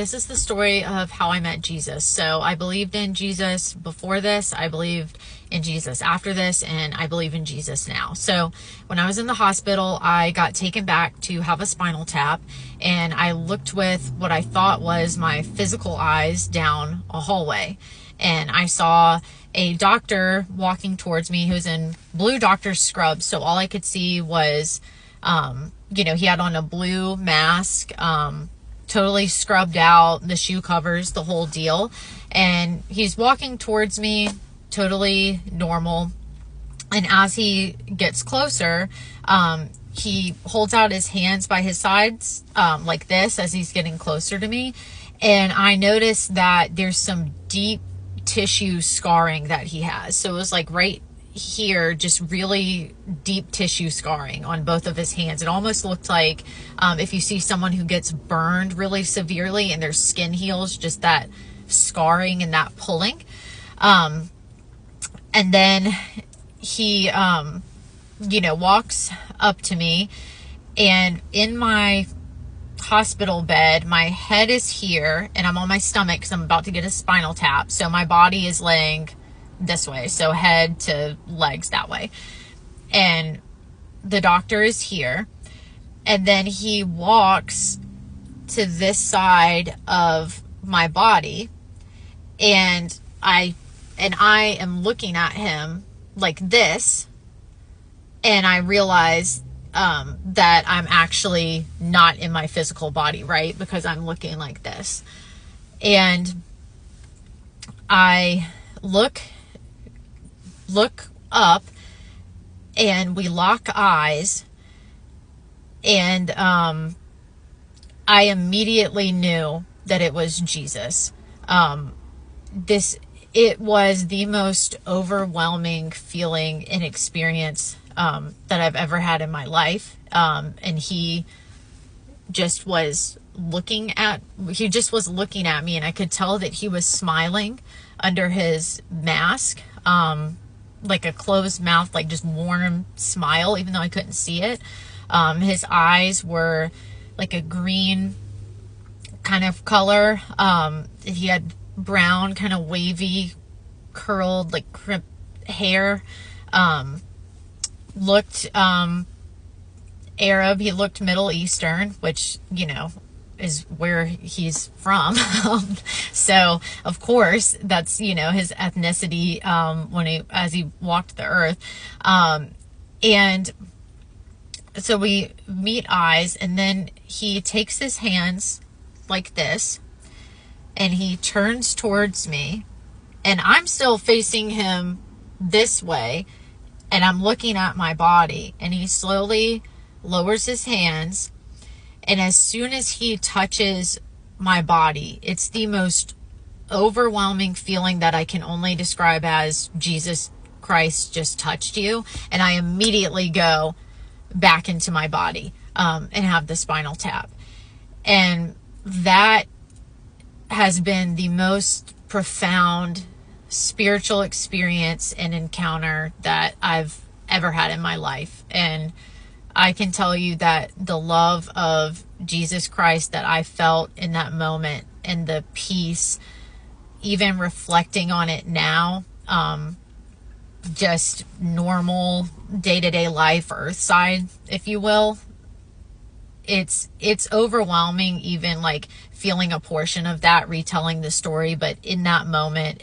this is the story of how I met Jesus. So I believed in Jesus before this, I believed in Jesus after this, and I believe in Jesus now. So when I was in the hospital, I got taken back to have a spinal tap, and I looked with what I thought was my physical eyes down a hallway, and I saw a doctor walking towards me who's in blue doctor scrubs. So all I could see was, he had on a blue mask, totally scrubbed out, the shoe covers, the whole deal. And he's walking towards me, totally normal. And as he gets closer, he holds out his hands by his sides, like this, as he's getting closer to me. And I noticed that there's some deep tissue scarring that he has. So it was like right here, just really deep tissue scarring on both of his hands. It almost looked like if you see someone who gets burned really severely and their skin heals, just that scarring and that pulling. And then he, walks up to me, and in my hospital bed, my head is here, and I'm on my stomach because I'm about to get a spinal tap. So my body is laying this way, so head to legs that way, and the doctor is here, and then he walks to this side of my body, and I am looking at him like this, and I realize that I'm actually not in my physical body, right? Because I'm looking like this. And I look up, and we lock eyes, and I immediately knew that it was Jesus. It was the most overwhelming feeling and experience that I've ever had in my life. And he just was looking at me, and I could tell that he was smiling under his mask, like a closed mouth, like just warm smile, even though I couldn't see it. His eyes were like a green kind of color. He had brown, kind of wavy, curled, like crimped hair. Looked Arab. He looked Middle Eastern, which, is where he's from. So of course that's, his ethnicity, as he walked the earth. And so we meet eyes, and then he takes his hands like this, and he turns towards me, and I'm still facing him this way, and I'm looking at my body, and he slowly lowers his hands, and as soon as he touches my body, it's the most overwhelming feeling that I can only describe as Jesus Christ just touched you. And I immediately go back into my body and have the spinal tap. And that has been the most profound spiritual experience and encounter that I've ever had in my life. And I can tell you that the love of Jesus Christ that I felt in that moment, and the peace, even reflecting on it now, just normal day-to-day life, earthside, if you will, it's overwhelming, even like feeling a portion of that, retelling the story. But in that moment,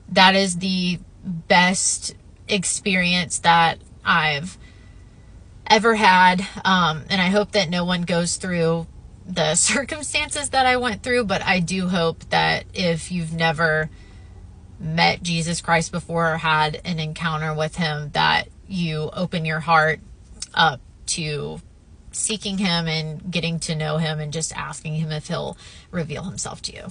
that is the best experience that I've ever had. And I hope that no one goes through the circumstances that I went through, but I do hope that if you've never met Jesus Christ before or had an encounter with him, that you open your heart up to seeking him and getting to know him, and just asking him if he'll reveal himself to you.